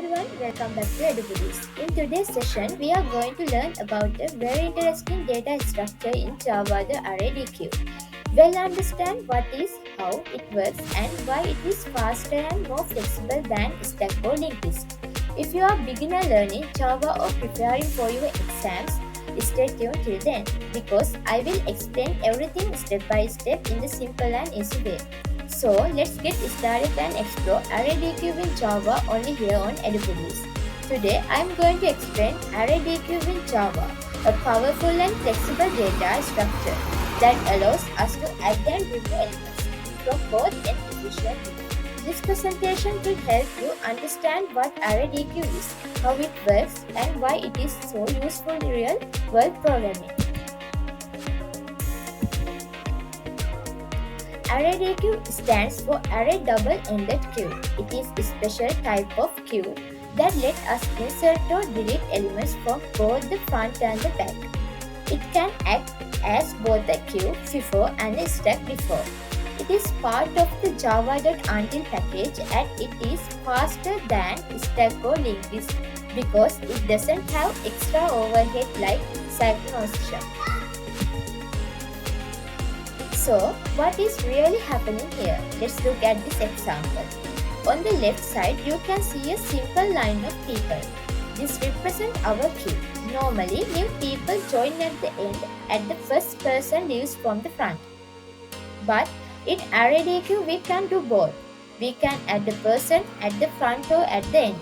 everyone, welcome back to Educatis. In today's session, we are going to learn about a very interesting data structure in Java, the Array Deque. We'll understand what is, how it works, and why it is faster and more flexible than stack or linked list. If you are beginner learning Java or preparing for your exams, stay tuned till then because I will explain everything step by step in the simple and easy way. So let's get started and explore Array Deque in Java only here on Educatis. Today I am going to explain Array Deque in Java, a powerful and flexible data structure that allows us to add and remove elements from both and efficiently. This presentation will help you understand what Array Deque is, how it works, and why it is so useful in real-world programming. Array Deque stands for Array Double-Ended Queue. It is a special type of queue that lets us insert or delete elements from both the front and the back. It can act as both a queue before and a stack before. It is part of the java.until package and it is faster than stack or linked list because it doesn't have extra overhead like synchronization. So, what is really happening here? Let's look at this example. On the left side, you can see a simple line of people. This represents our queue. Normally, new people join at the end and the first person leaves from the front. But in Array Deque, we can do both. We can add a person at the front or at the end.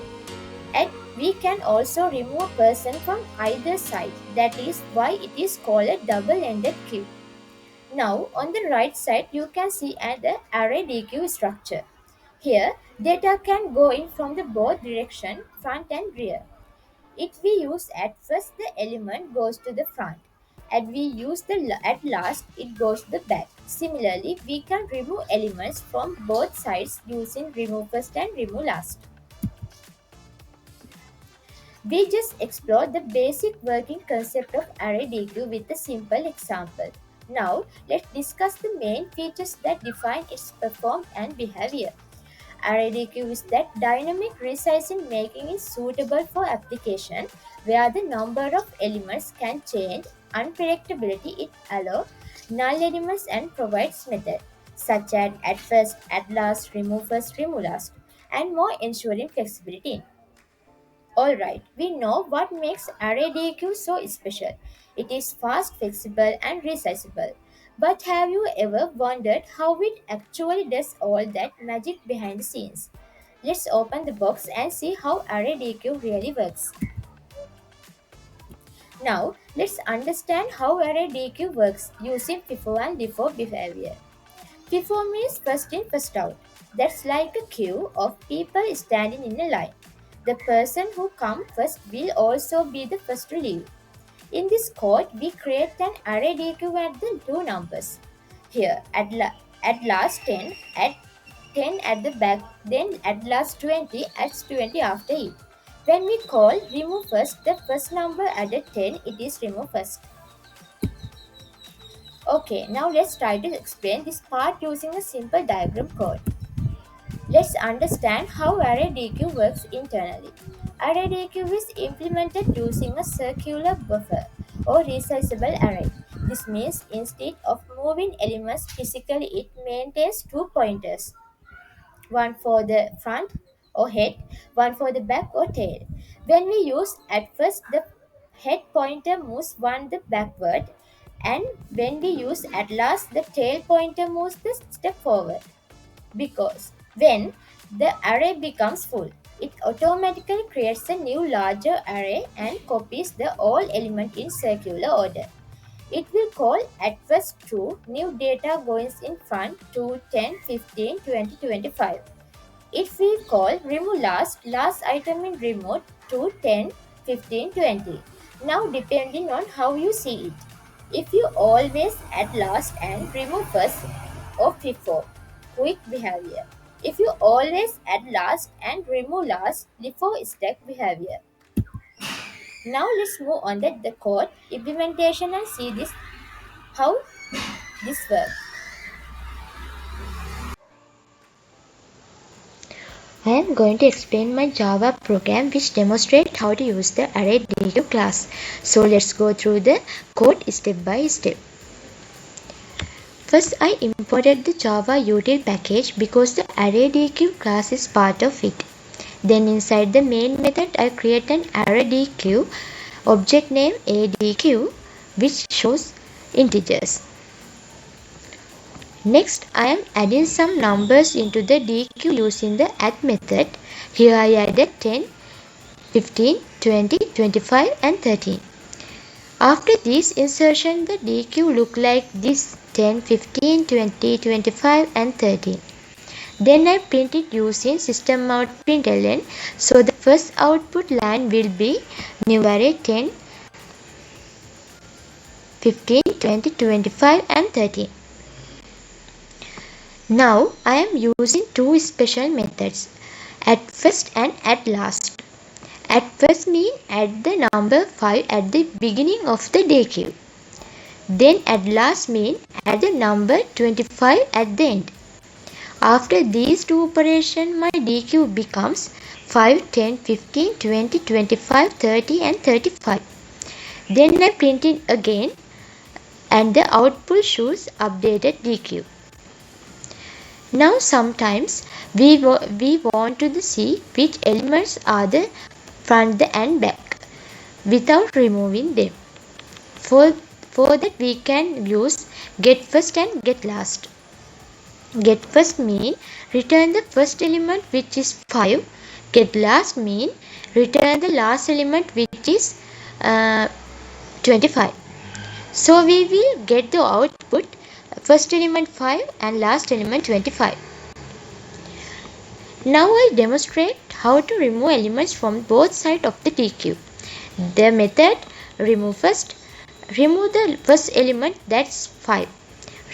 And we can also remove a person from either side. That is why it is called a double-ended queue. Now, on the right side, you can see the Array Deque structure. Here, data can go in from the both direction, front and rear. If we use at first, the element goes to the front. And we use at last, it goes to the back. Similarly, we can remove elements from both sides using remove first and remove last. We just explored the basic working concept of Array Deque with a simple example. Now, let's discuss the main features that define its performance and behavior. Array Deque is that dynamic resizing making it suitable for application where the number of elements can change. Unpredictability it allows null elements and provides method such as at first, at last, remove last, and more ensuring flexibility. Alright, we know what makes Array Deque so special. It is fast, flexible, and resizable. But have you ever wondered how it actually does all that magic behind the scenes? Let's open the box and see how Array Deque really works. Now, let's understand how Array Deque works using FIFO and LIFO behavior. FIFO means first in, first out. That's like a queue of people standing in a line. The person who comes first will also be the first to leave. In this code, we create an array deque at the two numbers. Here, at last 10, at 10 at the back, then at last 20, at 20 after it. When we call remove first, the first number added 10, it is remove first. Okay, now let's try to explain this part using a simple diagram code. Let's understand how Array Deque works internally. Array Deque is implemented using a circular buffer or resizable array. This means instead of moving elements physically, it maintains two pointers, one for the front or head, one for the back or tail. When we use at first, the head pointer moves one the backward, and when we use at last, the tail pointer moves the step forward because when the array becomes full, it automatically creates a new larger array and copies the all element in circular order. It will call at first 2 new data goes in front to 10, 15, 20, 25. If we call remove last item in remote to 10, 15, 20. Now depending on how you see it. If you always add last and remove first or before, quick behavior. If you always add last and remove last, before stack behavior. Now let's move on the code implementation and see this how this works. I am going to explain my Java program which demonstrates how to use the Array Deque class. So let's go through the code step by step. First, I imported the Java util package because the Array Deque class is part of it. Then inside the main method, I create an Array Deque object name ADQ which shows integers. Next, I am adding some numbers into the deque using the add method. Here I added 10, 15, 20, 25 and 13. After this insertion, the deque look like this: 10, 15, 20, 25 and 13. Then I print it using system out println. So the first output line will be new array 10, 15, 20, 25 and 13. Now I am using two special methods, add first and add last. Add first means add the number 5 at the beginning of the deque. Then add last means add the number 25 at the end. After these two operations, my deque becomes 5, 10, 15, 20, 25, 30 and 35. Then I print it again and the output shows updated deque. Now sometimes we want to see which elements are the front and back without removing them. For that we can use get first and get last. Get first mean return the first element which is 5. Get last mean return the last element which is 25. So we will get the output first element 5 and last element 25. Now I demonstrate how to remove elements from both sides of the deque. The method remove first, remove the first element, that's 5.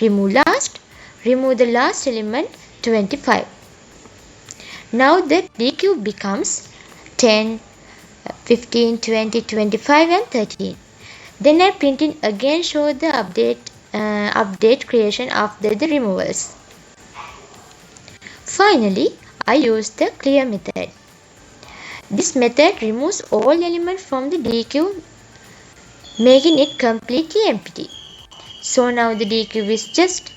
Remove the last element 25. Now the deque becomes 10, 15, 20, 25 and 13. Then I print it again, show the update creation after the removals. Finally, I use the clear method. This method removes all elements from the deque, making it completely empty. So now the deque is just,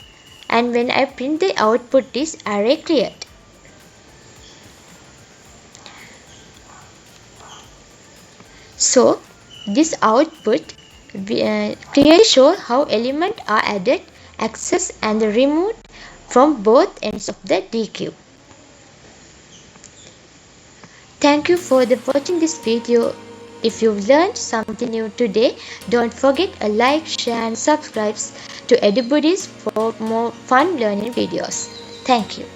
and when I print the output is array cleared. So this output clearly shows how elements are added, accessed and removed from both ends of the deque. Thank you for watching this video. If you've learned something new today, don't forget a like, share and subscribe to EduBuddies for more fun learning videos. Thank you.